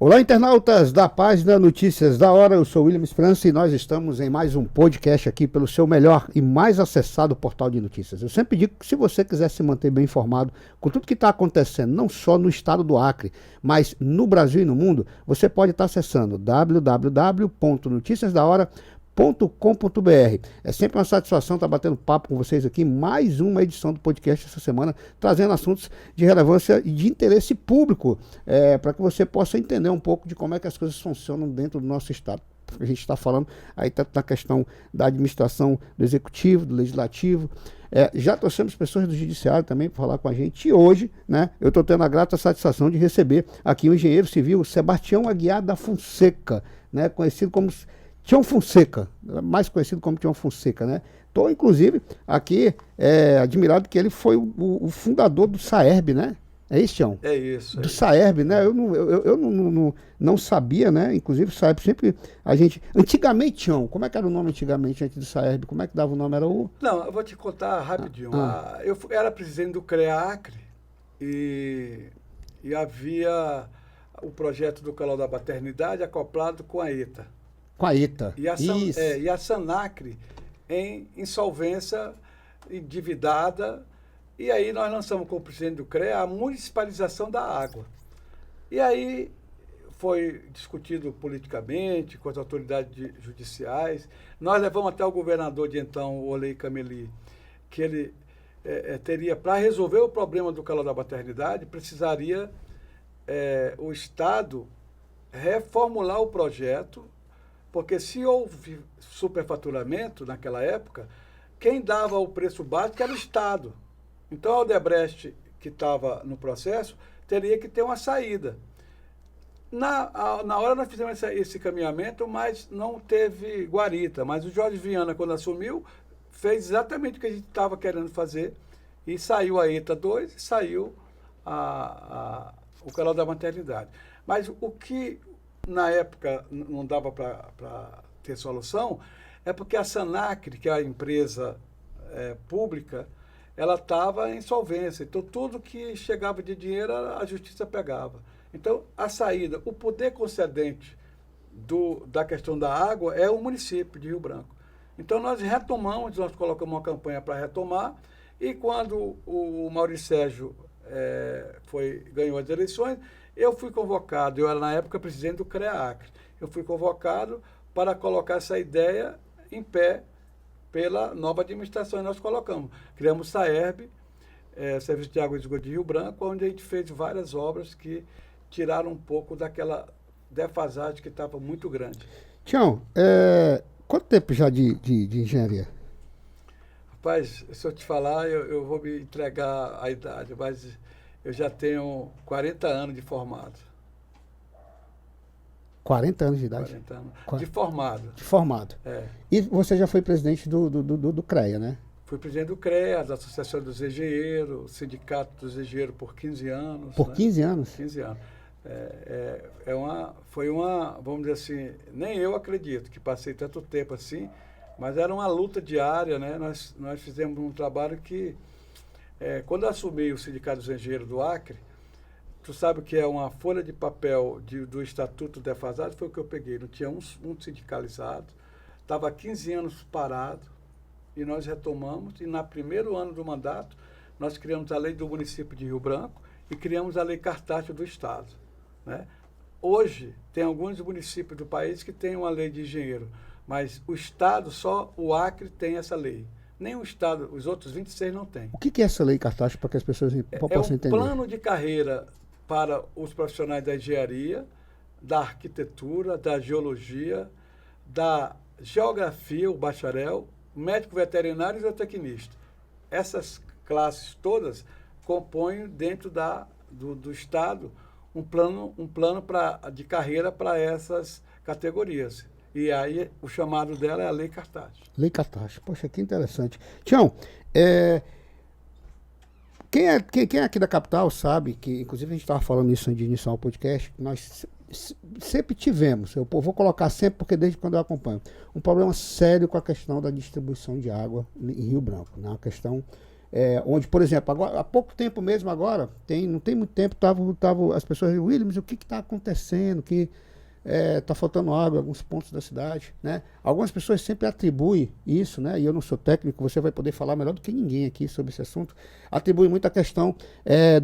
Olá, internautas da página Notícias da Hora, eu sou William Esperança e nós estamos em mais um podcast aqui pelo seu melhor e mais acessado portal de notícias. Eu sempre digo que se você quiser se manter bem informado com tudo que está acontecendo, não só no estado do Acre, mas no Brasil e no mundo, você pode estar acessando www.noticiasdahora.com.br. É sempre uma satisfação estar batendo papo com vocês aqui, mais uma edição do podcast essa semana, trazendo assuntos de relevância e de interesse público, para que você possa entender um pouco de como é que as coisas funcionam dentro do nosso estado. A gente está falando aí tanto na questão da administração do executivo, do legislativo. Já trouxemos pessoas do judiciário também para falar com a gente. E hoje, né, eu estou tendo a grata satisfação de receber aqui o engenheiro civil Sebastião Aguiar da Fonseca, né, conhecido como Tião Fonseca, mais conhecido como Tião Fonseca, né? Estou, inclusive, aqui admirado que ele foi o fundador do SAERB, né? É isso, Tião? É isso. Do SAERB, né? Eu não sabia, né? Inclusive, o SAERB sempre a gente... Antigamente, Tião, como é que era o nome antigamente, antes do SAERB? Como é que dava o nome? Era o... Não, eu vou te contar rapidinho. Eu era presidente do CREA Acre e havia o projeto do Canal da Maternidade acoplado com a ETA. Com a ETA. E a Sanacre em insolvência, endividada. E aí nós lançamos com o presidente do CREA a municipalização da água. E aí foi discutido politicamente com as autoridades judiciais. Nós levamos até o governador de então, o Olei Cameli, que ele teria, para resolver o problema do calor da maternidade, precisaria o Estado reformular o projeto, porque se houve superfaturamento naquela época, quem dava o preço básico era o Estado. Então, a Odebrecht, que estava no processo, teria que ter uma saída. Na hora nós fizemos esse caminhamento, mas não teve guarita. Mas o Jorge Viana, quando assumiu, fez exatamente o que a gente estava querendo fazer. E saiu a ETA 2 e saiu o canal da maternidade. Mas o que na época não dava para ter solução é porque a Sanacre, que é a empresa pública, ela estava em insolvência. Então, tudo que chegava de dinheiro, a justiça pegava. Então, a saída, o poder concedente da questão da água é o município de Rio Branco. Então, nós colocamos uma campanha para retomar, e quando o Maurício Sérgio ganhou as eleições, eu fui convocado, eu era na época presidente do CREA Acre, eu fui convocado para colocar essa ideia em pé pela nova administração, e nós criamos o SAERB, Serviço de Água e Esgoto de Rio Branco, onde a gente fez várias obras que tiraram um pouco daquela defasagem que estava muito grande. Tião, quanto tempo já de engenharia? Rapaz, se eu te falar, eu vou me entregar a idade, mas eu já tenho 40 anos de formado. 40 anos de idade? 40 anos. De formado. De formado. E você já foi presidente do CREA, né? Fui presidente do CREA, da Associação dos Engenheiros, Sindicato dos Engenheiros por 15 anos. Por 15 anos? 15 anos. Vamos dizer assim, nem eu acredito que passei tanto tempo assim, mas era uma luta diária, né? Nós fizemos um trabalho que, quando eu assumi o Sindicato dos Engenheiros do Acre, tu sabe o que é uma folha de papel do Estatuto defasado, foi o que eu peguei, não tinha um sindicalizado, estava há 15 anos parado, e nós retomamos, e no primeiro ano do mandato, nós criamos a lei do município de Rio Branco e criamos a lei cartátil do Estado, né? Hoje, tem alguns municípios do país que têm uma lei de engenheiro, mas o Estado, só o Acre tem essa lei. Nenhum Estado, os outros 26 não têm. O que é essa lei cartátil, para que as pessoas possam entender? É um plano de carreira para os profissionais da engenharia, da arquitetura, da geologia, da geografia, o bacharel, médico veterinário e zootecnista. Essas classes todas compõem dentro do Estado um plano de carreira para essas categorias. E aí o chamado dela é a Lei Cartátil. Lei Cartátil. Poxa, que interessante. Tião, quem é aqui da capital sabe que, inclusive a gente estava falando isso antes de iniciar o podcast, nós sempre tivemos, eu vou colocar sempre porque desde quando eu acompanho, um problema sério com a questão da distribuição de água em Rio Branco, né? Uma questão onde, por exemplo, agora, há pouco tempo mesmo agora, não tem muito tempo, as pessoas dizendo, Williams, o que está acontecendo? Que está faltando água em alguns pontos da cidade, né? Algumas pessoas sempre atribuem isso, né? E eu não sou técnico, você vai poder falar melhor do que ninguém aqui sobre esse assunto. Atribuem muito a questão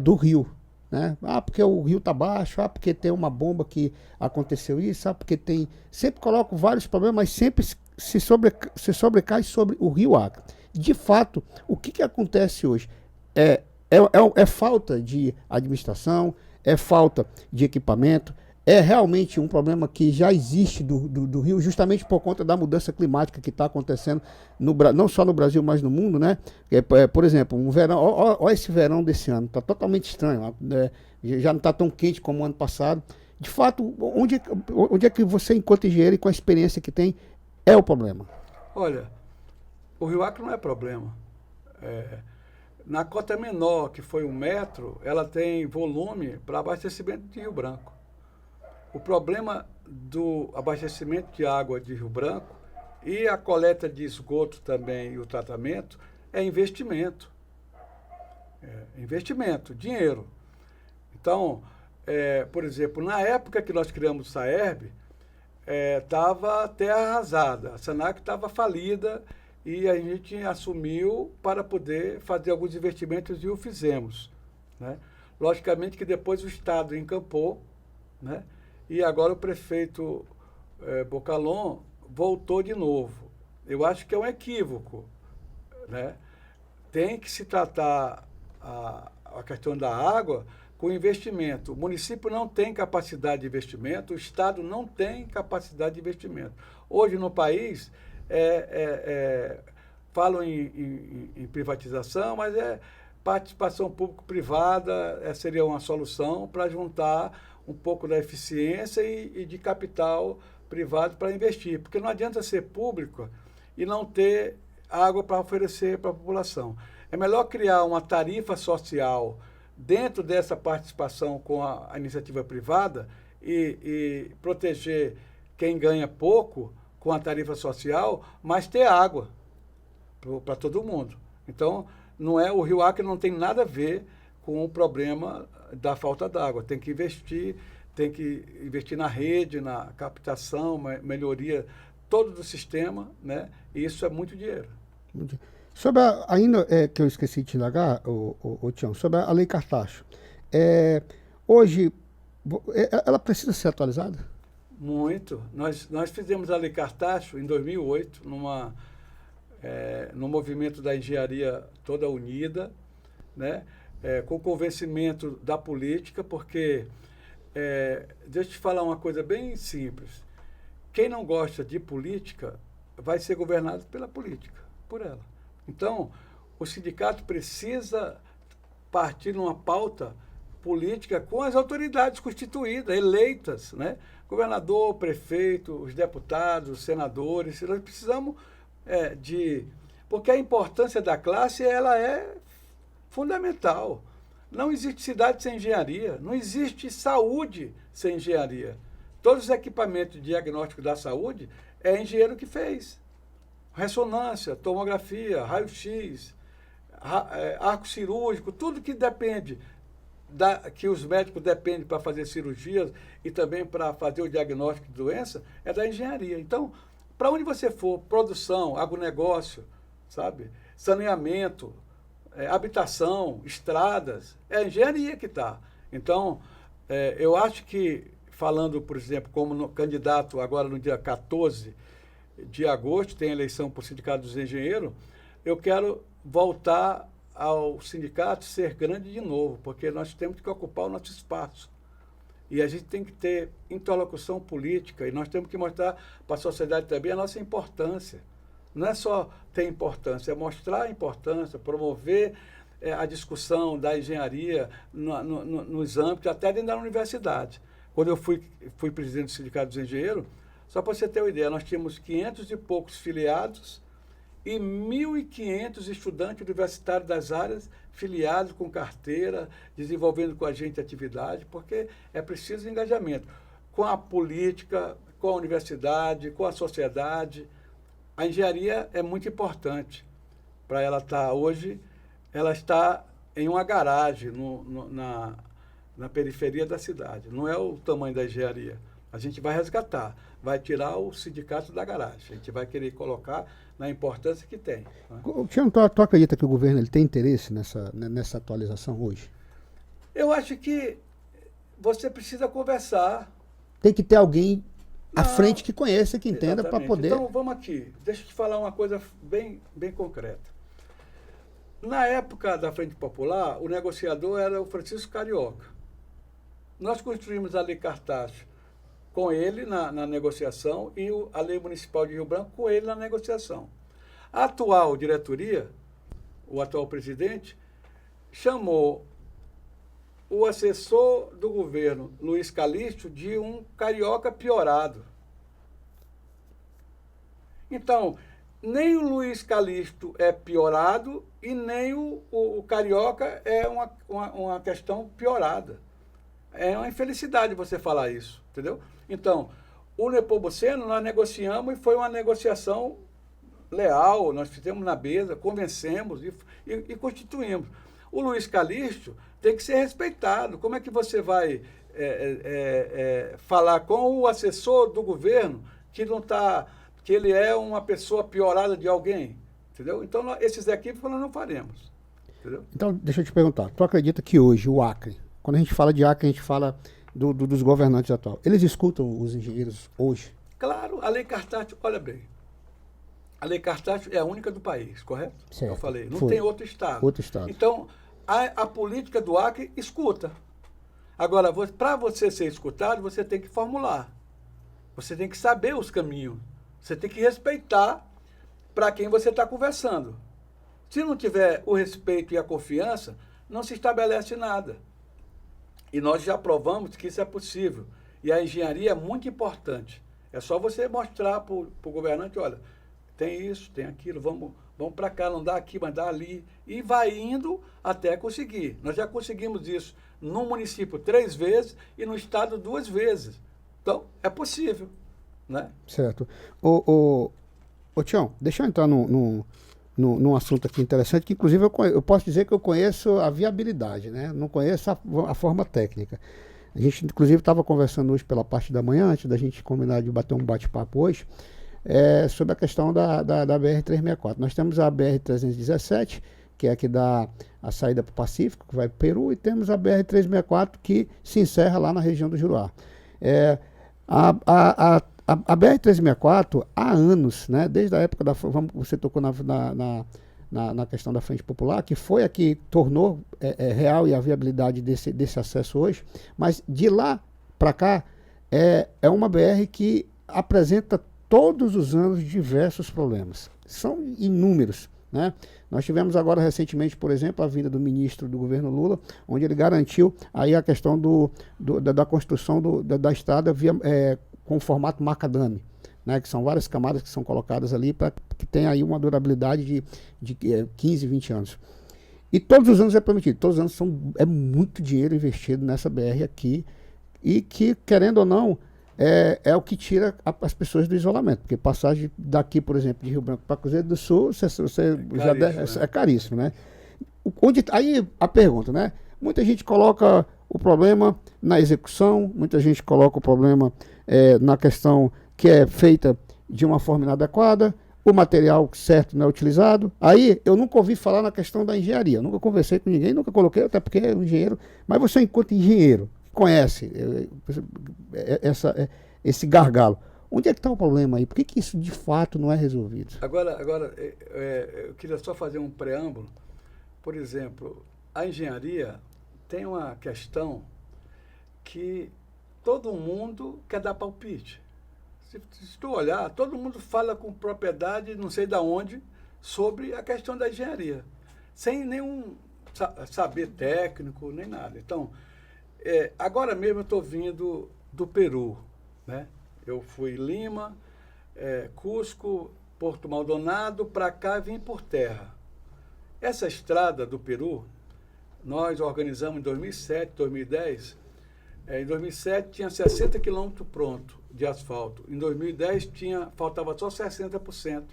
do rio, né? Ah, porque o rio está baixo, ah, porque tem uma bomba que aconteceu isso, ah, porque tem... Sempre coloco vários problemas, mas sempre se sobrecai sobre o rio Acre. De fato, o que acontece hoje? É falta de administração, é falta de equipamento, é realmente um problema que já existe do Rio, justamente por conta da mudança climática que está acontecendo, não só no Brasil, mas no mundo, né? Por exemplo, um verão, olha esse verão desse ano, está totalmente estranho, né? Já não está tão quente como o ano passado. De fato, onde é que você, enquanto engenheiro e com a experiência que tem, é o problema? Olha, o Rio Acre não é problema. Na cota menor, que foi 1 metro, ela tem volume para abastecimento de Rio Branco. O problema do abastecimento de água de Rio Branco e a coleta de esgoto também e o tratamento é investimento. Investimento, dinheiro. Então, por exemplo, na época que nós criamos o SAERB, estava terra arrasada, a SENAC estava falida e a gente assumiu para poder fazer alguns investimentos e o fizemos, né? Logicamente que depois o Estado encampou, né? E agora o prefeito Bocalon voltou de novo. Eu acho que é um equívoco, né? Tem que se tratar a questão da água com investimento. O município não tem capacidade de investimento, o Estado não tem capacidade de investimento. Hoje no país, falam em privatização, mas participação público-privada seria uma solução para juntar um pouco da eficiência e de capital privado para investir. Porque não adianta ser público e não ter água para oferecer para a população. É melhor criar uma tarifa social dentro dessa participação com a iniciativa privada e proteger quem ganha pouco com a tarifa social, mas ter água para todo mundo. Então, o Rio Acre não tem nada a ver com o problema da falta d'água. Tem que investir na rede, na captação, melhoria todo do sistema, né? E isso é muito dinheiro. Sobre ainda que eu esqueci de te largar, Tião, sobre a Lei Cartacho. Hoje, ela precisa ser atualizada? Muito. Nós fizemos a Lei Cartacho em 2008, no movimento da engenharia toda unida, né? Com convencimento da política, porque, deixa eu te falar uma coisa bem simples. Quem não gosta de política vai ser governado pela política, por ela. Então, o sindicato precisa partir numa pauta política com as autoridades constituídas, eleitas, né? Governador, prefeito, os deputados, os senadores. Nós precisamos porque a importância da classe ela é fundamental. Não existe cidade sem engenharia, não existe saúde sem engenharia. Todos os equipamentos de diagnóstico da saúde é engenheiro que fez. Ressonância, tomografia, raio-x, arco cirúrgico, tudo que depende, que os médicos dependem para fazer cirurgias e também para fazer o diagnóstico de doença, é da engenharia. Então, para onde você for, produção, agronegócio, sabe? Saneamento, habitação, estradas, é a engenharia que está. Então, eu acho que, falando, por exemplo, como candidato agora no dia 14 de agosto, tem a eleição para o Sindicato dos Engenheiros, eu quero voltar ao sindicato ser grande de novo, porque nós temos que ocupar o nosso espaço. E a gente tem que ter interlocução política e nós temos que mostrar para a sociedade também a nossa importância. Não é só ter importância, é mostrar a importância, promover a discussão da engenharia nos âmbitos, até dentro da universidade. Quando eu fui presidente do Sindicato dos Engenheiros, só para você ter uma ideia, nós tínhamos 500 e poucos filiados e 1.500 estudantes universitários das áreas filiados com carteira, desenvolvendo com a gente atividade, porque é preciso engajamento com a política, com a universidade, com a sociedade. A engenharia é muito importante para ela estar hoje ela está em uma garagem na periferia da cidade. Não é o tamanho da engenharia. A gente vai resgatar, vai tirar o sindicato da garagem. A gente vai querer colocar na importância que tem. Né? Tião, tu acredita que o governo ele tem interesse nessa atualização hoje? Eu acho que você precisa conversar. Tem que ter alguém à Não, frente que conheça, que entenda, para exatamente. poder... Então, vamos aqui. Deixa eu te falar uma coisa bem, bem concreta. Na época da Frente Popular, o negociador era o Francisco Carioca. Nós construímos a Lei Cartacho com ele na negociação e a Lei Municipal de Rio Branco com ele na negociação. A atual diretoria, o atual presidente, chamou o assessor do governo, Luiz Calixto, de um carioca piorado. Então, nem o Luiz Calixto é piorado e nem o carioca é uma questão piorada. É uma infelicidade você falar isso, entendeu? Então, o Nepomuceno nós negociamos e foi uma negociação leal, nós fizemos na mesa, convencemos e constituímos. O Luiz Calixto tem que ser respeitado. Como é que você vai falar com o assessor do governo que não está, que ele é uma pessoa piorada de alguém? Entendeu? Então, esses equipes nós não faremos. Entendeu? Então, deixa eu te perguntar. Tu acredita que hoje o Acre, quando a gente fala de Acre, a gente fala dos governantes atuais, eles escutam os engenheiros hoje? Claro, a Lei Cartacho, olha bem, a Lei Cartacho é a única do país, correto? Certo. Eu falei, não Foi. tem outro estado. Outro estado. Então, a política do Acre escuta. Agora, para você ser escutado, você tem que formular. Você tem que saber os caminhos. Você tem que respeitar para quem você está conversando. Se não tiver o respeito e a confiança, não se estabelece nada. E nós já provamos que isso é possível. E a engenharia é muito importante. É só você mostrar para o governante, olha, tem isso, tem aquilo, vamos para cá, não dá aqui, mas dá ali. E vai indo até conseguir. Nós já conseguimos isso no município 3 vezes e no estado 2 vezes. Então, é possível. Né? Certo. Ô Tião, deixa eu entrar num assunto aqui interessante, que inclusive eu posso dizer que eu conheço a viabilidade, né? Não conheço a forma técnica. A gente, inclusive, estava conversando hoje pela parte da manhã, antes da gente combinar de bater um bate-papo hoje, sobre a questão da BR-364. Nós temos a BR-317, que é a que dá a saída para o Pacífico, que vai para o Peru, e temos a BR-364, que se encerra lá na região do Juruá. A BR-364, há anos, né, desde a época você tocou na questão da Frente Popular, que foi a que tornou real e a viabilidade desse acesso hoje, mas de lá para cá é uma BR que apresenta todos os anos diversos problemas. São inúmeros. Né? Nós tivemos agora recentemente, por exemplo, a vinda do ministro do governo Lula, onde ele garantiu aí a questão da construção da estrada com o formato macadame, né? Que são várias camadas que são colocadas ali para que tenha aí uma durabilidade de 15, 20 anos. E todos os anos é prometido, todos os anos é muito dinheiro investido nessa BR aqui, e que, querendo ou não, é o que tira as pessoas do isolamento, porque passagem daqui, por exemplo, de Rio Branco para Cruzeiro do Sul, é caríssimo, né? Aí a pergunta, né? Muita gente coloca o problema na execução, muita gente coloca o problema na questão que é feita de uma forma inadequada, o material certo não é utilizado. Aí eu nunca ouvi falar na questão da engenharia, nunca conversei com ninguém, nunca coloquei, até porque é um engenheiro, mas você, enquanto engenheiro, conhece esse gargalo. Onde é que está o problema aí? Por que isso de fato não é resolvido? Agora eu queria só fazer um preâmbulo. Por exemplo, a engenharia tem uma questão que todo mundo quer dar palpite. Se tu olhar, todo mundo fala com propriedade, não sei de onde, sobre a questão da engenharia, sem nenhum saber técnico, nem nada. Então, agora mesmo eu estou vindo do Peru, né? Eu fui Lima, Cusco, Porto Maldonado, para cá vim por terra. Essa estrada do Peru, nós organizamos em 2007, 2010. Em 2007 tinha 60 quilômetros pronto de asfalto. Em 2010 faltava só 60%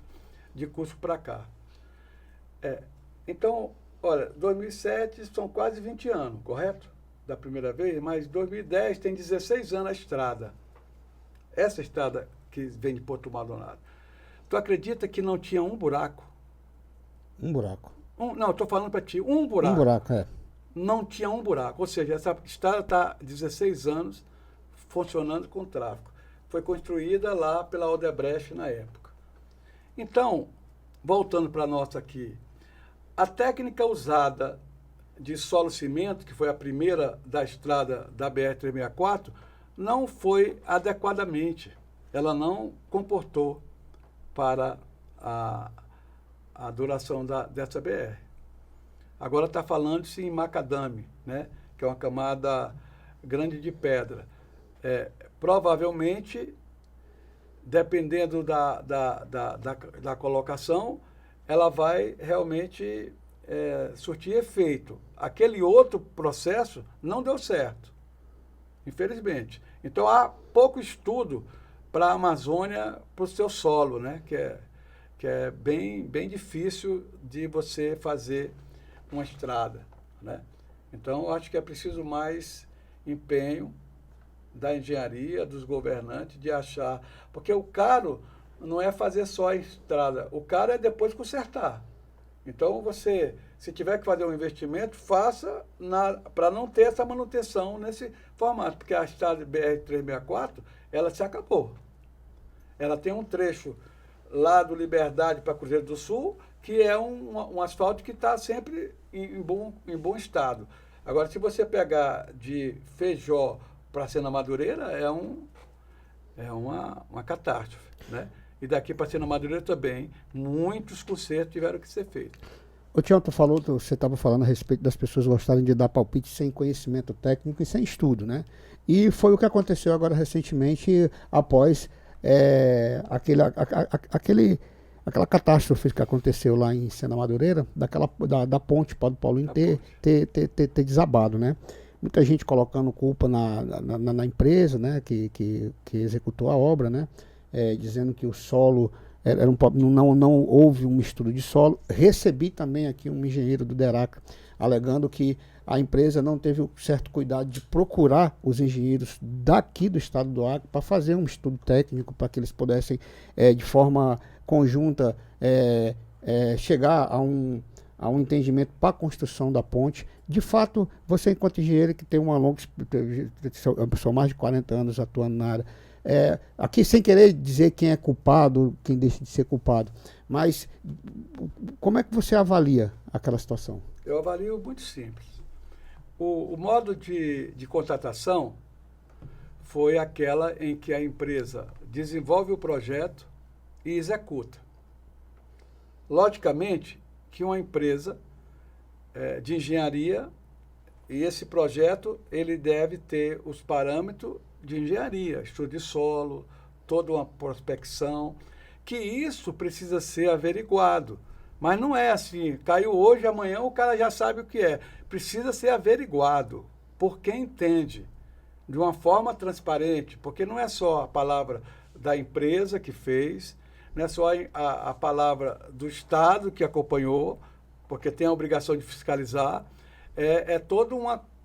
de Cusco para cá. Então, Olha, 2007 são quase 20 anos, correto? Da primeira vez, mas 2010 tem 16 anos a estrada. Essa estrada que vem de Porto Maldonado. Tu acredita que não tinha um buraco? Um buraco. Não, estou falando para ti, um buraco. Um buraco, é. Não tinha um buraco. Ou seja, essa estrada está 16 anos funcionando com tráfego. Foi construída lá pela Odebrecht na época. Então, voltando para nós aqui, a técnica usada de solo-cimento, que foi a primeira da estrada da BR-364, não foi adequadamente. Ela não comportou para a duração dessa BR. Agora está falando-se em macadame, né? Que é uma camada grande de pedra. Provavelmente, dependendo da colocação, ela vai realmente surtir efeito. Aquele outro processo não deu certo, infelizmente. Então, há pouco estudo para a Amazônia, para o seu solo, né? Que é bem difícil de você fazer uma estrada, né? Então, eu acho que é preciso mais empenho da engenharia, dos governantes, de achar... Porque o caro não é fazer só a estrada, o caro é depois consertar. Então, você, se tiver que fazer um investimento, faça para não ter essa manutenção nesse formato, porque a estrada BR-364, ela se acabou. Ela tem um trecho lá do Liberdade para Cruzeiro do Sul, que é um asfalto que está sempre em bom estado. Agora, se você pegar de Feijó para Sena Madureira, é uma catástrofe, né? E daqui para Sena Madureira também, muitos consertos tiveram que ser feitos. Ô Tião, você estava falando a respeito das pessoas gostarem de dar palpite sem conhecimento técnico e sem estudo, né? E foi o que aconteceu agora recentemente, após aquela catástrofe que aconteceu lá em Sena Madureira, da ponte Padre Paulinho ter desabado, né? Muita gente colocando culpa na empresa, né, que executou a obra, né, dizendo que o solo não houve um estudo de solo. Recebi também aqui um engenheiro do DERACA alegando que a empresa não teve o certo cuidado de procurar os engenheiros daqui do estado do Acre para fazer um estudo técnico, para que eles pudessem, de forma conjunta, chegar a um entendimento para a construção da ponte. De fato, você, enquanto engenheiro que tem uma longa pessoa, mais de 40 anos atuando na área, aqui sem querer dizer quem é culpado, quem deixa de ser culpado, mas como é que você avalia aquela situação? Eu avalio muito simples. O modo de contratação foi aquela em que a empresa desenvolve o projeto e executa. Logicamente que uma empresa de engenharia, e esse projeto ele deve ter os parâmetros de engenharia, estudo de solo, toda uma prospecção, que isso precisa ser averiguado. Mas não é assim, caiu hoje, amanhã o cara já sabe o que é. Precisa ser averiguado por quem entende, de uma forma transparente, porque não é só a palavra da empresa que fez, não é só a palavra do Estado que acompanhou, porque tem a obrigação de fiscalizar, é todo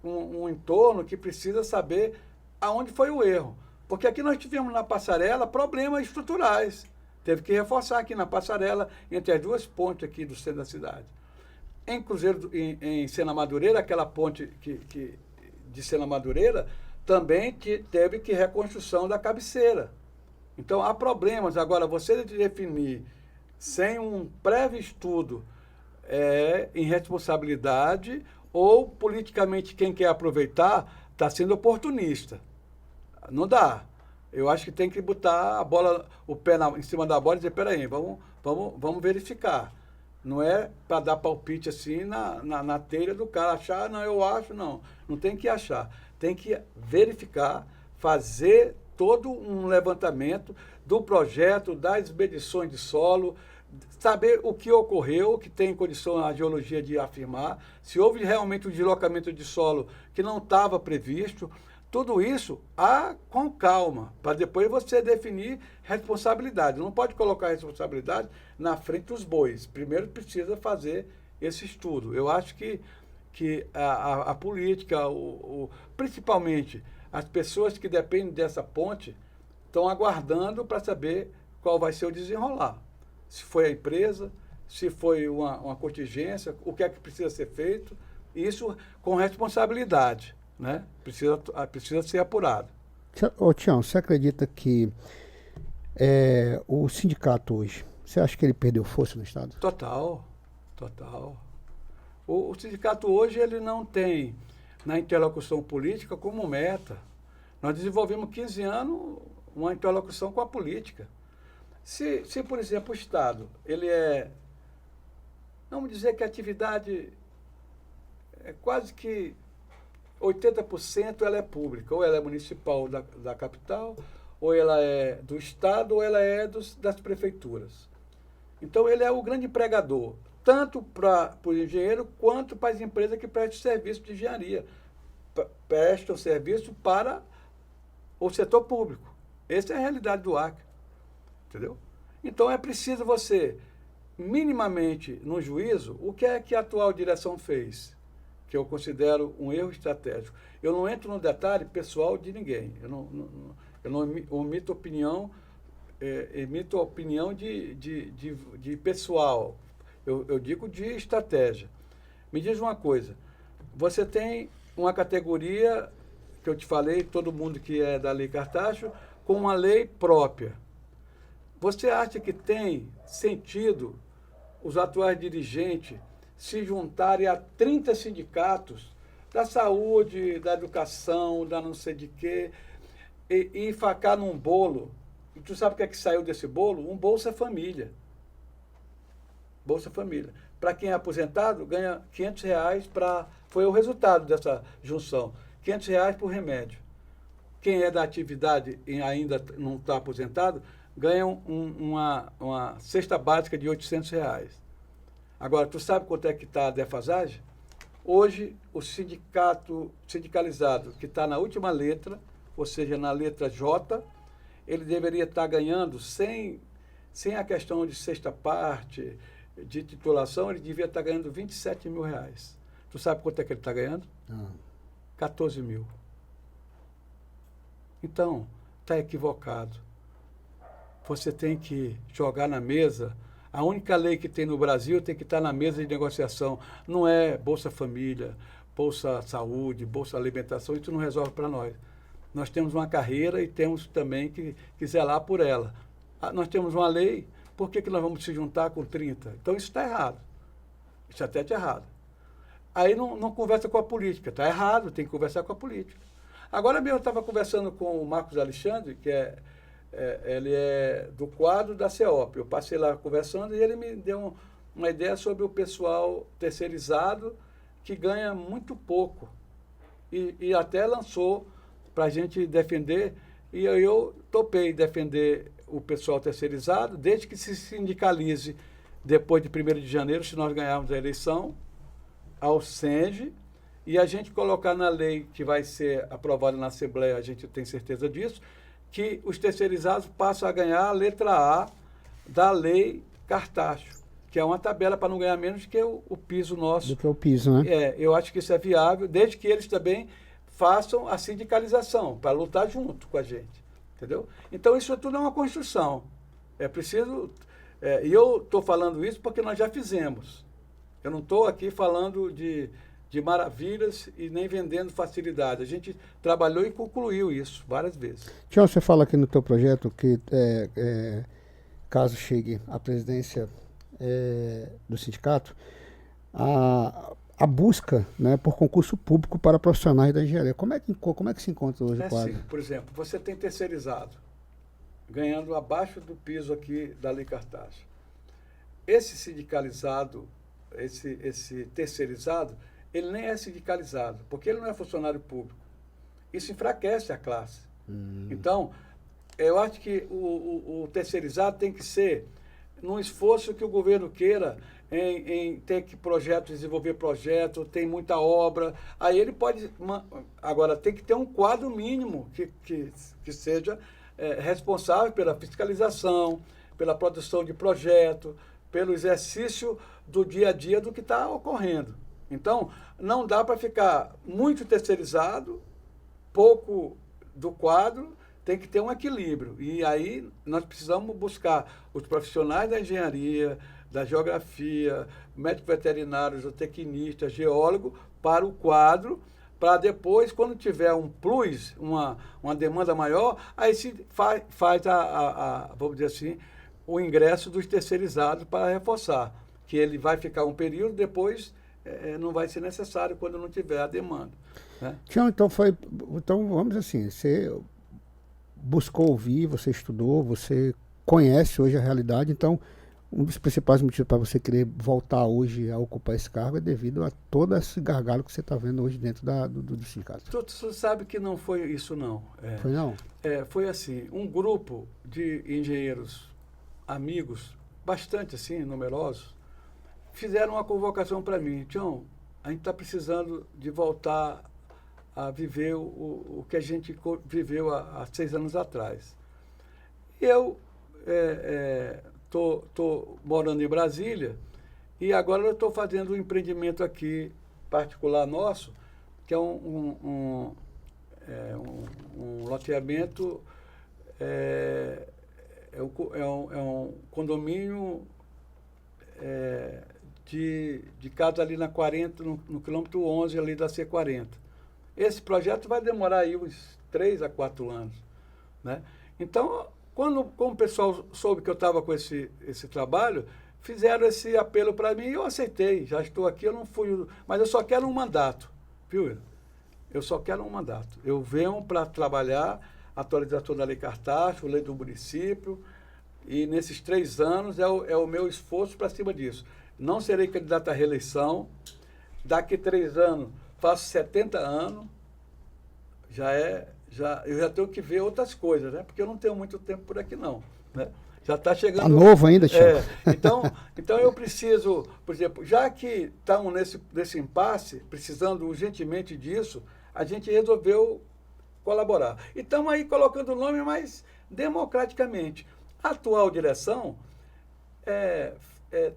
um entorno que precisa saber aonde foi o erro. Porque aqui nós tivemos na passarela problemas estruturais. Teve que reforçar aqui na passarela, entre as duas pontes aqui do centro da cidade. Em Sena Madureira, aquela ponte de Sena Madureira, também teve que reconstrução da cabeceira. Então, há problemas. Agora, você definir sem um prévio estudo irresponsabilidade, ou politicamente quem quer aproveitar está sendo oportunista. Não dá. Eu acho que tem que botar o pé em cima da bola e dizer, peraí, vamos verificar. Não é para dar palpite assim na telha do cara, achar, não, eu acho, não. Não tem que achar. Tem que verificar, fazer todo um levantamento do projeto, das medições de solo, saber o que ocorreu, que tem condição a geologia de afirmar, se houve realmente um deslocamento de solo que não estava previsto. Tudo isso com calma, para depois você definir responsabilidade. Não pode colocar a responsabilidade na frente dos bois. Primeiro precisa fazer esse estudo. Eu acho que a política, principalmente as pessoas que dependem dessa ponte, estão aguardando para saber qual vai ser o desenrolar. Se foi a empresa, se foi uma contingência, o que é que precisa ser feito, isso com responsabilidade, né? Precisa ser apurado. Ô, Tião, você acredita que o sindicato hoje, você acha que ele perdeu força no Estado? Total, total. O sindicato hoje ele não tem na interlocução política como meta. Nós desenvolvemos 15 anos uma interlocução com a política. Se por exemplo, o Estado, ele vamos dizer que a atividade é quase que 80% ela é pública, ou ela é municipal da capital, ou ela é do Estado, ou ela é das prefeituras. Então, ele é o grande empregador, tanto para o engenheiro, quanto para as empresas que prestam serviço de engenharia. Prestam serviço para o setor público. Essa é a realidade do Acre. Entendeu? Então, é preciso você, minimamente, no juízo, o que é que a atual direção fez? Que eu considero um erro estratégico. Eu não entro no detalhe pessoal de ninguém. Eu não omito opinião, emito opinião de pessoal. Eu digo de estratégia. Me diz uma coisa. Você tem uma categoria, que eu te falei, todo mundo que é da Lei Cartacho, com uma lei própria. Você acha que tem sentido os atuais dirigentes se juntarem a 30 sindicatos da saúde, da educação, da não sei de quê, e enfacar num bolo? E tu sabe o que é que saiu desse bolo? Um Bolsa Família. Bolsa Família. Para quem é aposentado, ganha R$500 foi o resultado dessa junção. R$500 por remédio. Quem é da atividade e ainda não está aposentado, ganha uma cesta básica de R$800. Agora, tu sabe quanto é que está a defasagem? Hoje, o sindicalizado que está na última letra, ou seja, na letra J, ele deveria estar ganhando, sem a questão de sexta parte, de titulação, ele devia estar ganhando R$27 mil. Tu sabe quanto é que ele está ganhando? 14 mil. Então, está equivocado. Você tem que jogar na mesa. A única lei que tem no Brasil tem que estar na mesa de negociação. Não é Bolsa Família, Bolsa Saúde, Bolsa Alimentação, isso não resolve para nós. Nós temos uma carreira e temos também que zelar por ela. Nós temos uma lei, por que nós vamos se juntar com 30? Então isso está errado. Isso até está errado. Aí não conversa com a política. Está errado, tem que conversar com a política. Agora mesmo eu estava conversando com o Marcos Alexandre, que ele é do quadro da CEOP. Eu passei lá conversando e ele me deu uma ideia sobre o pessoal terceirizado que ganha muito pouco. E até lançou para a gente defender, e eu topei defender o pessoal terceirizado, desde que se sindicalize depois de 1º de janeiro, se nós ganharmos a eleição, ao SENGE, e a gente colocar na lei que vai ser aprovada na Assembleia, a gente tem certeza disso, que os terceirizados passam a ganhar a letra A da Lei Cartacho, que é uma tabela para não ganhar menos que o piso nosso. Do que o piso, né? Eu acho que isso é viável, desde que eles também façam a sindicalização, para lutar junto com a gente, entendeu? Então, isso tudo é uma construção. É preciso... e eu estou falando isso porque nós já fizemos. Eu não estou aqui falando de maravilhas e nem vendendo facilidade. A gente trabalhou e concluiu isso várias vezes. Tião, você fala aqui no teu projeto que caso chegue à presidência do sindicato, a busca, né, por concurso público para profissionais da engenharia. Como é que se encontra hoje o quadro? Assim, por exemplo, você tem terceirizado, ganhando abaixo do piso aqui da Lei Cartacho. Esse sindicalizado, esse terceirizado, ele nem é sindicalizado, porque ele não é funcionário público. Isso enfraquece a classe. Então, eu acho que o terceirizado tem que ser num esforço que o governo queira em ter que desenvolver projeto, tem muita obra, aí ele pode... Agora, tem que ter um quadro mínimo que seja responsável pela fiscalização, pela produção de projeto, pelo exercício do dia a dia do que está ocorrendo. Então, não dá para ficar muito terceirizado, pouco do quadro, tem que ter um equilíbrio. E aí nós precisamos buscar os profissionais da engenharia, da geografia, médico veterinário, zootecnista, geólogo, para o quadro, para depois, quando tiver um plus, uma demanda maior, aí se faz vamos dizer assim, o ingresso dos terceirizados para reforçar, que ele vai ficar um período, depois não vai ser necessário quando não tiver a demanda. Né? Tião, então vamos assim, você buscou ouvir, você estudou, você conhece hoje a realidade, então um dos principais motivos para você querer voltar hoje a ocupar esse cargo é devido a todo esse gargalo que você está vendo hoje dentro do sindicato. Tu sabe que não foi isso, não. Foi não? Foi assim, um grupo de engenheiros amigos, bastante assim, numerosos, fizeram uma convocação para mim. Tião, a gente está precisando de voltar a viver o que a gente viveu há 6 anos atrás. Eu estou morando em Brasília e agora eu estou fazendo um empreendimento aqui particular nosso, que é um loteamento, é um condomínio de casa ali na 40, no quilômetro 11 ali da C40. Esse projeto vai demorar aí uns 3 a 4 anos. Né? Então, como o pessoal soube que eu estava com esse trabalho, fizeram esse apelo para mim e eu aceitei. Já estou aqui, eu não fui... Mas eu só quero um mandato, viu? Eu só quero um mandato. Eu venho para trabalhar a atualização da Lei Cartacho, Lei do Município, e nesses 3 anos é o meu esforço para cima disso. Não serei candidato à reeleição. Daqui 3 anos, faço 70 anos, eu já tenho que ver outras coisas, né? Porque eu não tenho muito tempo por aqui, não. Né? Já está chegando... Está novo ainda, Tiago. Então eu preciso, por exemplo, já que estamos nesse impasse, precisando urgentemente disso, a gente resolveu colaborar. E estamos aí colocando o nome, mas democraticamente. A atual direção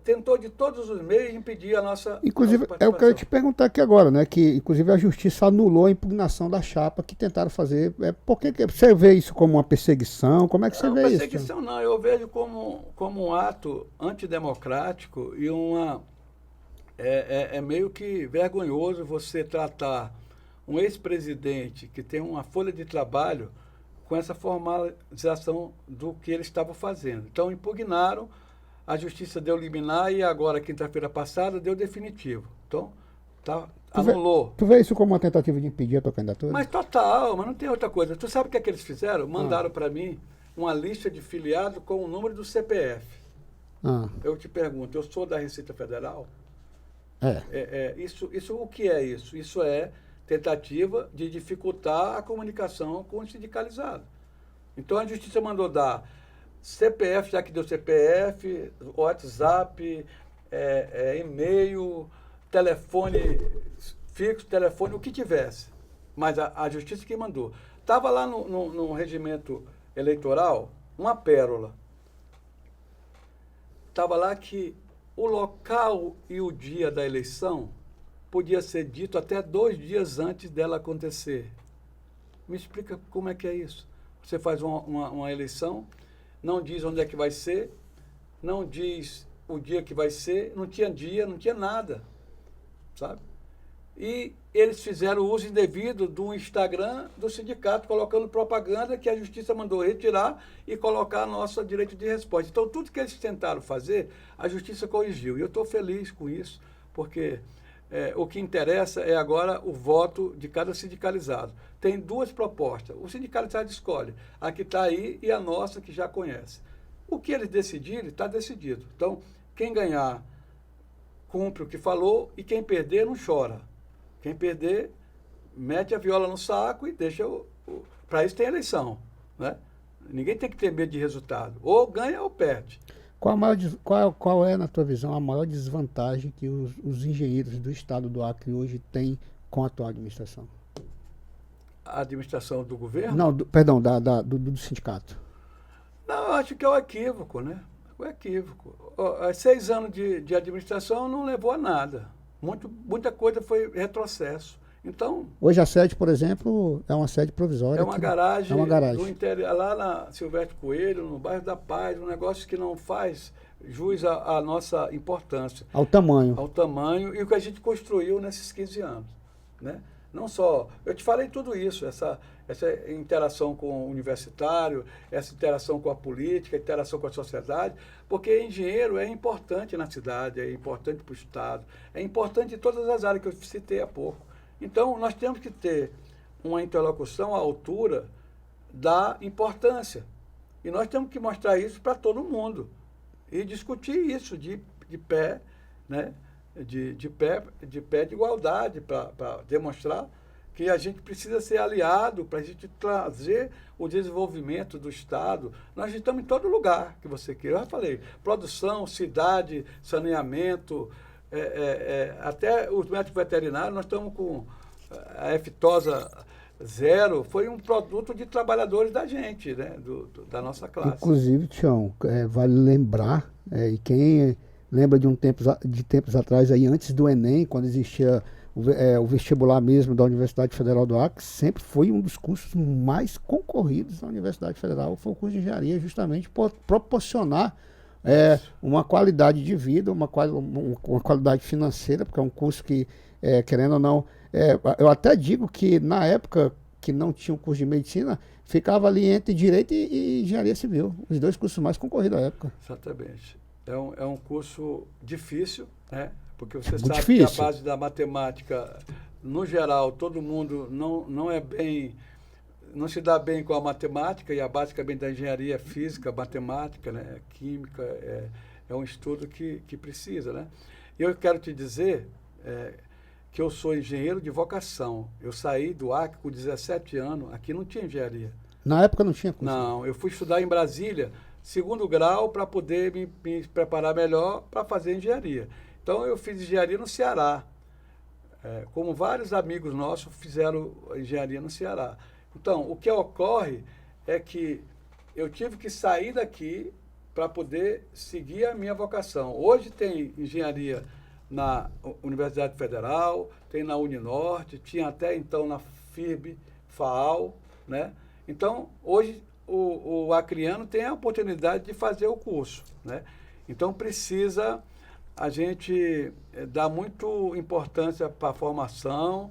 tentou de todos os meios impedir a nossa... Inclusive, é o que eu ia te perguntar aqui agora, né? Que inclusive a justiça anulou a impugnação da chapa que tentaram fazer. Por que você vê isso como uma perseguição? Como é que você vê isso? Perseguição não, eu vejo como um ato antidemocrático e é meio que vergonhoso você tratar um ex-presidente que tem uma folha de trabalho com essa formalização do que eles estavam fazendo. Então, impugnaram, a justiça deu liminar e agora, quinta-feira passada, deu definitivo. Então, anulou. Tu vê isso como uma tentativa de impedir a tua candidatura? Mas total, mas não tem outra coisa. Tu sabe o que é que eles fizeram? Mandaram para mim uma lista de filiados com o número do CPF. Eu te pergunto, eu sou da Receita Federal? Isso o que é isso? Isso é tentativa de dificultar a comunicação com o sindicalizado. Então, a justiça mandou dar CPF, já que deu CPF, WhatsApp, e-mail, telefone fixo, telefone, o que tivesse. Mas a justiça que mandou. Estava lá no regimento eleitoral uma pérola. Estava lá que o local e o dia da eleição podia ser dito até 2 dias antes dela acontecer. Me explica como é que é isso. Você faz uma eleição, não diz onde é que vai ser, não diz o dia que vai ser, não tinha dia, não tinha nada, sabe? E eles fizeram uso indevido do Instagram do sindicato, colocando propaganda que a justiça mandou retirar e colocar nosso direito de resposta. Então, tudo que eles tentaram fazer, a justiça corrigiu. E eu estou feliz com isso, porque o que interessa é agora o voto de cada sindicalizado. Tem 2 propostas. O sindicalizado escolhe a que está aí e a nossa, que já conhece. O que eles decidirem, está decidido. Então, quem ganhar, cumpre o que falou, e quem perder, não chora. Quem perder, mete a viola no saco e deixa para isso tem eleição. Né? Ninguém tem que ter medo de resultado. Ou ganha ou perde. Qual é, na tua visão, a maior desvantagem que os engenheiros do estado do Acre hoje têm com a atual administração? A administração do governo? Não, perdão, do sindicato. Não, eu acho que é o equívoco, né? O equívoco. Ó, 6 anos de administração não levou a nada. Muita coisa foi retrocesso. Então, Hoje a sede, por exemplo, é uma sede provisória. é uma garagem, É uma garagem. do interior, lá na Silvestre Coelho, no bairro da Paz, um negócio que não faz jus à nossa importância, Ao tamanho. ao tamanho e o que a gente construiu nesses 15 anos. Né? Não só, eu te falei tudo isso, essa interação com o universitário, essa interação com a política, interação com a sociedade, porque engenheiro é importante na cidade, é importante para o Estado, é importante em todas as áreas que eu citei há pouco. Então, nós temos que ter uma interlocução à altura da importância. E nós temos que mostrar isso para todo mundo. E discutir isso de pé, né? de pé de igualdade, para demonstrar que a gente precisa ser aliado para a gente trazer o desenvolvimento do Estado. Nós estamos em todo lugar que você queira. Eu já falei, produção, cidade, saneamento, até os médicos veterinários, nós estamos com a aftosa zero, foi um produto de trabalhadores da gente, né? Da nossa classe. Inclusive, Tião, vale lembrar, e quem lembra de tempos atrás, aí, antes do Enem, quando existia o vestibular mesmo da Universidade Federal do Acre, sempre foi um dos cursos mais concorridos da Universidade Federal, foi o curso de engenharia, justamente por proporcionar uma qualidade de vida, uma qualidade financeira, porque é um curso que, querendo ou não, eu até digo que na época que não tinha um curso de medicina, ficava ali entre direito e engenharia civil, os dois cursos mais concorridos da época. Exatamente. É um curso difícil, né? Porque você Muito sabe difícil. que a base da matemática, no geral, todo mundo não se dá bem com a matemática, e a basicamente da engenharia é física, matemática, né? Química, é um estudo que precisa, né? E eu quero te dizer que eu sou engenheiro de vocação. Eu saí do Acre com 17 anos, aqui não tinha engenharia. Na época não tinha curso? Não, eu fui estudar em Brasília, 2º grau, para poder me preparar melhor para fazer engenharia. Então, eu fiz engenharia no Ceará, como vários amigos nossos fizeram engenharia no Ceará. Então, o que ocorre é que eu tive que sair daqui para poder seguir a minha vocação. Hoje tem engenharia na Universidade Federal, tem na Uninorte, tinha até então na FIRB, FAAL, né? Então, hoje o acreano tem a oportunidade de fazer o curso, né? Então, precisa a gente dar muito importância para a formação,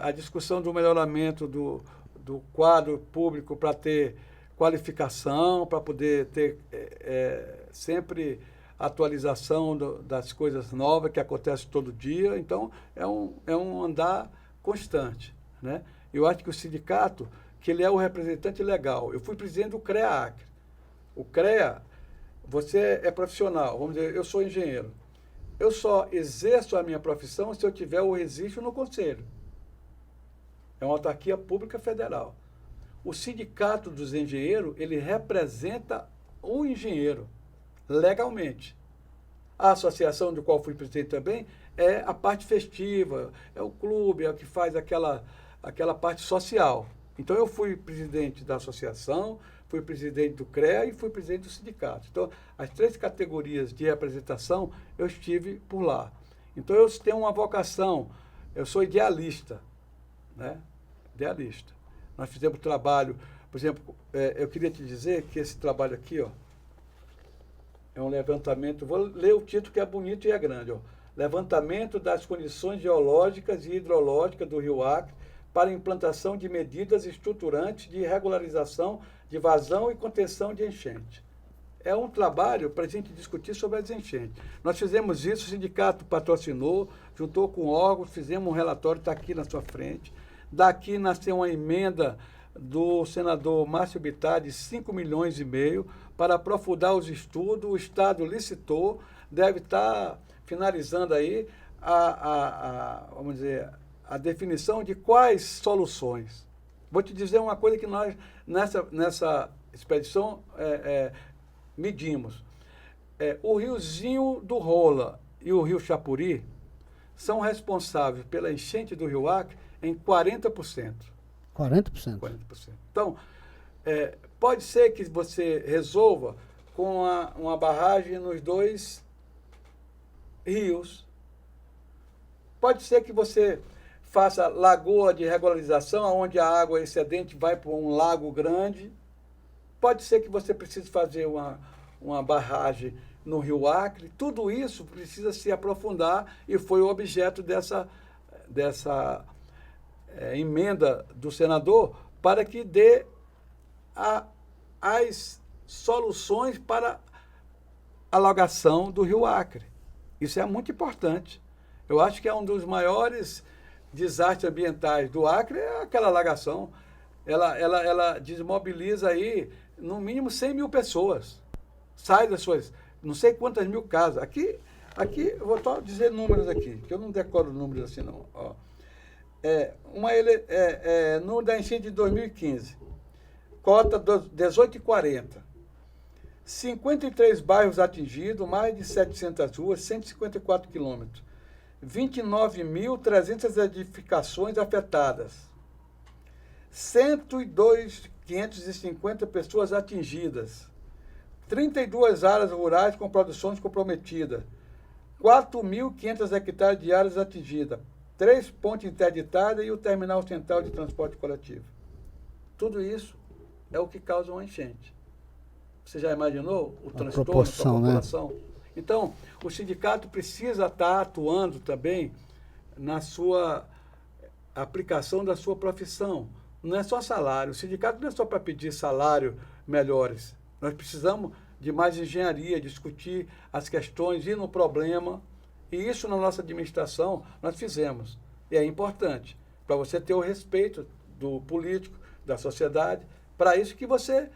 a discussão do melhoramento do quadro público para ter qualificação, para poder ter sempre atualização das coisas novas que acontecem todo dia. Então, é um andar constante, né? Eu acho que o sindicato, que ele é o representante legal. Eu fui presidente do CREA Acre. O CREA, você é profissional, vamos dizer, eu sou engenheiro. Eu só exerço a minha profissão se eu tiver o registro no conselho. É uma autarquia pública federal. O sindicato dos engenheiros, ele representa o engenheiro, legalmente. A associação do qual fui presidente também é a parte festiva, é o clube, é o que faz aquela parte social. Então, eu fui presidente da associação, fui presidente do CREA e fui presidente do sindicato. Então, as 3 categorias de representação, eu estive por lá. Então, eu tenho uma vocação, eu sou idealista, né? Idealista. Nós fizemos trabalho, por exemplo, eu queria te dizer que esse trabalho aqui, ó, é um levantamento, vou ler o título que é bonito e é grande, ó. Levantamento das condições geológicas e hidrológicas do Rio Acre para implantação de medidas estruturantes de regularização de vazão e contenção de enchente. É um trabalho para a gente discutir sobre as enchentes. Nós fizemos isso, o sindicato patrocinou, juntou com órgãos, fizemos um relatório, está aqui na sua frente. Daqui nasceu uma emenda do senador Márcio Bittar de 5,5 milhões para aprofundar os estudos. O Estado licitou, deve estar finalizando aí vamos dizer, a definição de quais soluções. Vou te dizer uma coisa que nós, nessa expedição, medimos. O riozinho do Rola e o rio Chapuri são responsáveis pela enchente do Rio Acre em 40%. 40%? 40%. Então, pode ser que você resolva com uma barragem nos 2 rios. Pode ser que você faça lagoa de regularização, onde a água excedente vai para um lago grande. Pode ser que você precise fazer uma barragem no Rio Acre. Tudo isso precisa se aprofundar e foi o objeto dessa emenda do senador para que dê as soluções para a alagação do Rio Acre. Isso é muito importante. Eu acho que é um dos maiores desastres ambientais do Acre, é aquela alagação. Ela desmobiliza aí, no mínimo, 100 mil pessoas. Sai das suas, não sei quantas mil casas. Aqui eu vou só dizer números aqui, que eu não decoro números assim, não. Ó. No da enchente de 2015, cota 18,40. 53 bairros atingidos, mais de 700 ruas, 154 quilômetros. 29.300 edificações afetadas. 102.550 pessoas atingidas. 32 áreas rurais com produções comprometidas. 4.500 hectares de áreas atingidas. 3 pontes interditadas e o terminal central de transporte coletivo. Tudo isso é o que causa uma enchente. Você já imaginou o transtorno para a população? Né? Então, o sindicato precisa estar atuando também na sua aplicação da sua profissão. Não é só salário. O sindicato não é só para pedir salário melhores. Nós precisamos de mais engenharia, discutir as questões, ir no problema. E isso na nossa administração nós fizemos. E é importante, para você ter o respeito do político, da sociedade. Para isso que você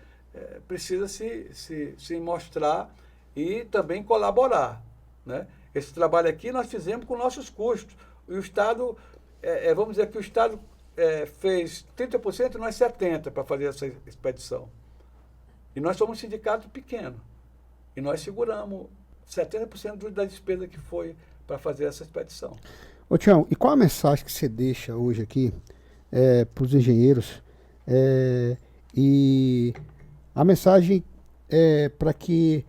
precisa se mostrar e também colaborar. Né? Esse trabalho aqui nós fizemos com nossos custos. E o Estado, vamos dizer que o Estado fez 30% e nós 70% para fazer essa expedição. E nós somos um sindicato pequeno. E nós seguramos 70% da despesa que foi para fazer essa expedição. Ô Tião, e qual a mensagem que você deixa hoje aqui para os engenheiros? E a mensagem é para que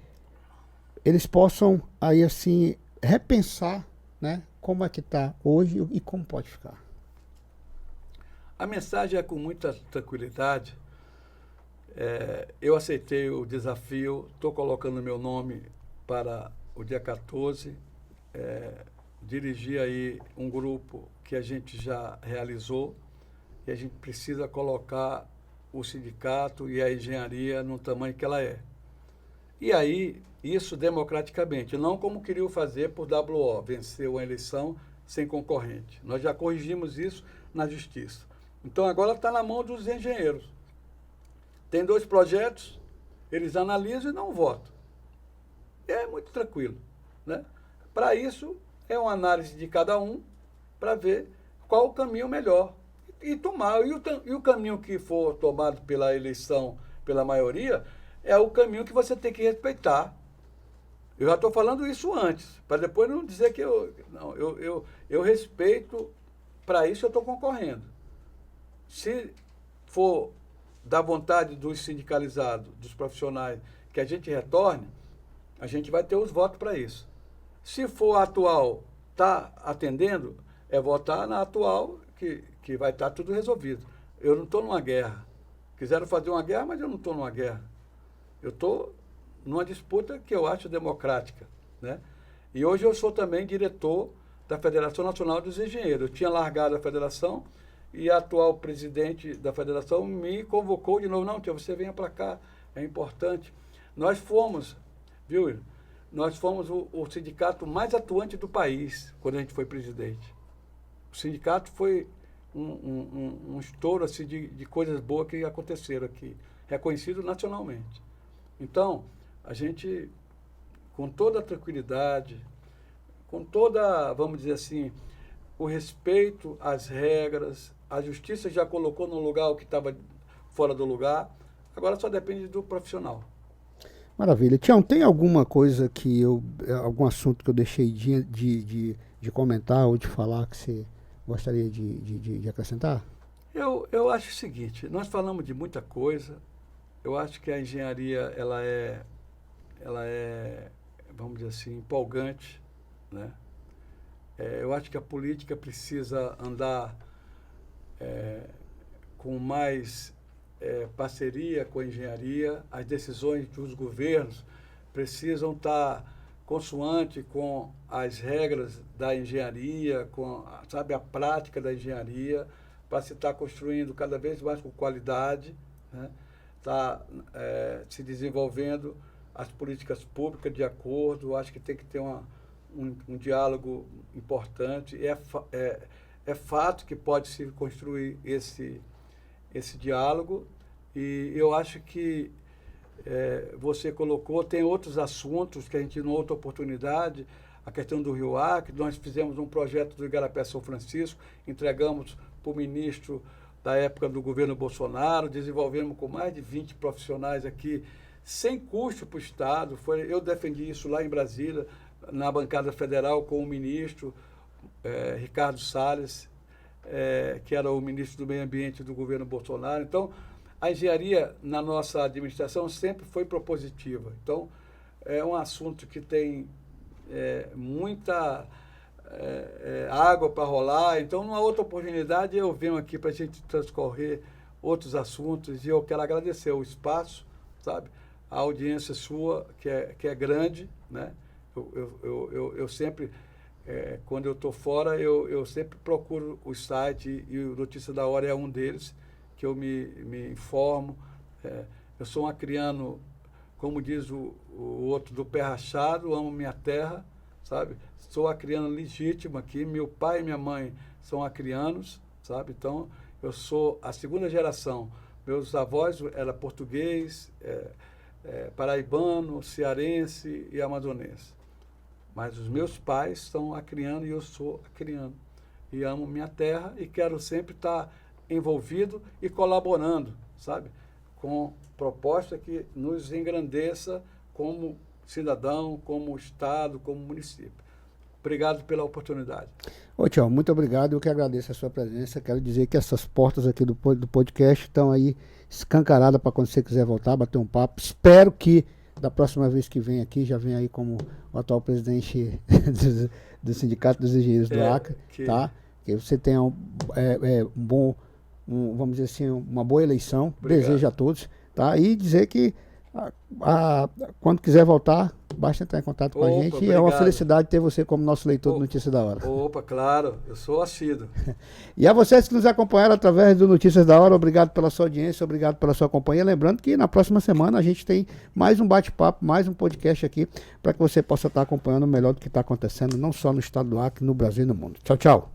eles possam aí assim repensar, né, como é que está hoje e como pode ficar. A mensagem é com muita tranquilidade. Eu aceitei o desafio, estou colocando meu nome para o dia 14, dirigir aí um grupo que a gente já realizou e a gente precisa colocar o sindicato e a engenharia no tamanho que ela é. E aí, isso democraticamente, não como queriam fazer por WO, vencer uma eleição sem concorrente. Nós já corrigimos isso na justiça. Então, agora está na mão dos engenheiros. Tem 2 projetos, eles analisam e não votam. É muito tranquilo. Né? Para isso, é uma análise de cada um para ver qual o caminho melhor. E tomar. E o caminho que for tomado pela eleição, pela maioria, é o caminho que você tem que respeitar. Eu já estou falando isso antes, para depois não dizer que eu respeito, para isso eu estou concorrendo. Se for da vontade dos sindicalizados, dos profissionais, que a gente retorne, a gente vai ter os votos para isso. Se for a atual, está atendendo, é votar na atual, que vai estar tudo resolvido. Eu não estou numa guerra. Quiseram fazer uma guerra, mas eu não estou numa guerra. Eu estou numa disputa que eu acho democrática. Né? E hoje eu sou também diretor da Federação Nacional dos Engenheiros. Eu tinha largado a federação e a atual presidente da federação me convocou de novo. Não, Tião, você venha para cá, é importante. Nós fomos, viu, nós fomos o sindicato mais atuante do país quando a gente foi presidente. O sindicato foi um estouro assim, de coisas boas que aconteceram aqui, reconhecido nacionalmente. Então, a gente, com toda a tranquilidade, com toda, vamos dizer assim, o respeito às regras, a justiça já colocou no lugar o que estava fora do lugar, agora só depende do profissional. Maravilha. Tião, tem alguma coisa algum assunto que eu deixei de comentar ou de falar que você gostaria de acrescentar? Eu acho o seguinte, nós falamos de muita coisa, eu acho que a engenharia ela é vamos dizer assim, empolgante, né? Eu acho que a política precisa andar com mais parceria com a engenharia. As decisões dos governos precisam estar consoante com as regras da engenharia, com, sabe, a prática da engenharia, para se estar construindo cada vez mais com qualidade, né? Se desenvolvendo as políticas públicas de acordo. Acho que tem que ter um diálogo importante. É fato que pode se construir esse diálogo, e eu acho que você colocou, tem outros assuntos que a gente, numa outra oportunidade, a questão do Rio Acre. Nós fizemos um projeto do Igarapé-São Francisco, entregamos para o ministro da época do governo Bolsonaro, desenvolvemos com mais de 20 profissionais aqui, sem custo para o Estado. Eu defendi isso lá em Brasília, na bancada federal, com o ministro Ricardo Salles, que era o ministro do Meio Ambiente do governo Bolsonaro. Então, a engenharia na nossa administração sempre foi propositiva. Então, é um assunto que tem muita água para rolar. Então, numa outra oportunidade, eu venho aqui para a gente transcorrer outros assuntos, e eu quero agradecer o espaço, sabe? A audiência sua, que é grande, né? Eu sempre, quando eu estou fora, eu sempre procuro o site, e o Notícia da Hora é um deles, que eu me informo. Eu sou um acriano, como diz o outro, do pé rachado, amo minha terra, sabe? Sou acriano legítimo aqui, meu pai e minha mãe são acrianos, sabe? Então, eu sou a segunda geração. Meus avós eram português, paraibano, cearense e amazonense. Mas os meus pais são acrianos e eu sou acriano. E amo minha terra e quero sempre estar envolvido e colaborando, sabe? Com proposta que nos engrandeça como cidadão, como Estado, como município. Obrigado pela oportunidade. Ô, Tião, muito obrigado. Eu que agradeço a sua presença. Quero dizer que essas portas aqui do podcast estão aí escancaradas para quando você quiser voltar, bater um papo. Espero que da próxima vez que vem aqui, já vem aí como o atual presidente do Sindicato dos Engenheiros do Acre, tá? Que você tenha um bom, vamos dizer assim, uma boa eleição. Obrigado. Desejo a todos, tá? E dizer que quando quiser voltar, basta entrar em contato com a gente. Obrigado. E é uma felicidade ter você como nosso leitor do Notícias da Hora. Opa, claro, eu sou assíduo. E a vocês que nos acompanharam através do Notícias da Hora, obrigado pela sua audiência, obrigado pela sua companhia. Lembrando que na próxima semana a gente tem mais um bate-papo, mais um podcast aqui, para que você possa estar acompanhando o melhor do que está acontecendo, não só no estado do Acre, no Brasil e no mundo. Tchau, tchau.